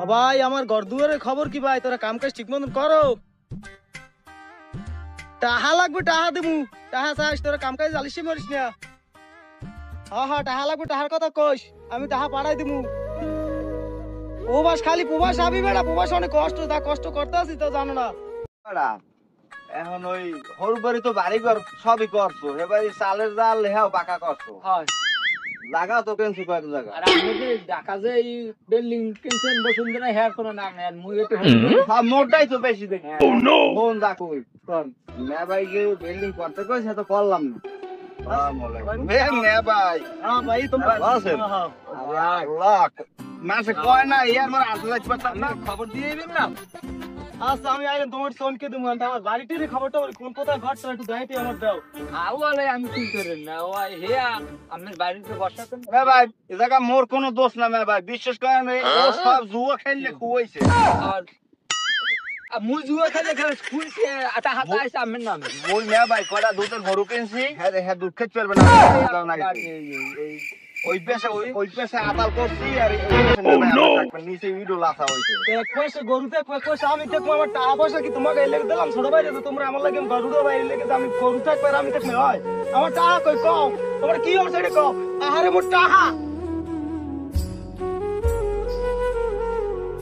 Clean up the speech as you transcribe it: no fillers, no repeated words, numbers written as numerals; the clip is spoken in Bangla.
ভাই আমার ঘর দুয়ারের খবর কি ভাই? তোরা কাম কাজ ঠিক মতন করো। টাহা লাগবে, টাহা দিমু। টাহা চাস, তোরা কাম কাজ আলিসি মরিস না। হ্যাঁ টাহা লাগবে, টাহার কথা কইস, আমি টাহা পাঠাই দিমু। প্রবাস খালি প্রবাস আবি বেড়া, প্রবাস অনেক কষ্ট, তা কষ্ট করতে আছি তো জানো না। এখন ওই হরু বাড়ি তো বাড়ি ঘর সবই করছো, এবারে চালের জাল হেও পাকা করছো। জায়গা তো কেনছি কয়েক জায়গা। আর আপনি যে ঢাকা যে এই বিল্ডিং কিনছেন বসুন্ধরা হেয়ার কোনো নাম নেই, আর মুই একটু হ্যাঁ মোটাই তো বেশি দেখি। ফোন রাখুই মে ভাই যে বিল্ডিং করতে কই সে তো করলাম না। মে ভাই হ্যাঁ ভাই তোমরা আছেন? হ্যাঁ আল্লাহ মাসে কয় না ইয়ার মানে আসতে যাইতে পারতাম না। খবর দিয়ে দিবেন না। আচ্ছা আমি আইলাম তোমার সোনকে দিমু, আমার বাড়িটির খবরটা কোন কোথায় ঘটছে একটু দেখাইতে আমার দাও। আওয়ালে আমি কি করেন না ও হেয়া আপনার বাড়িতে বসাতেন। মে ভাই এ জায়গা মোর কোনো দোষ না মে ভাই, বিশ্বাস করেন ও সব জুয়া খেললে খুয়াইছে। আর মুই জুয়া খেলে খেলে খুলছে আটা হাতা আছে আমার নামে। ওই মে ভাই কয়টা দুধের গরু কিনছি, হ্যাঁ হ্যাঁ দুধ খেতে পারবে না। ওই পেশে আতাল করছি আর এই পেশে মে ভাই আমার থাকবে নিচে ভিডিও লাথা হইছে। এক পয়সা গরুতে এক পয়সা আমি দেখবো, আমার টাকা পয়সা কি তোমাকে এই লেগে দিলাম ছোট ভাই? তোমরা আমার লাগে গরুটা ভাই লেগে আমি গরু থাকবে আর আমি থাকবে হয় আমার টাকা কই কও, তোমার কি হচ্ছে এটা কও। আহারে মোর টাকা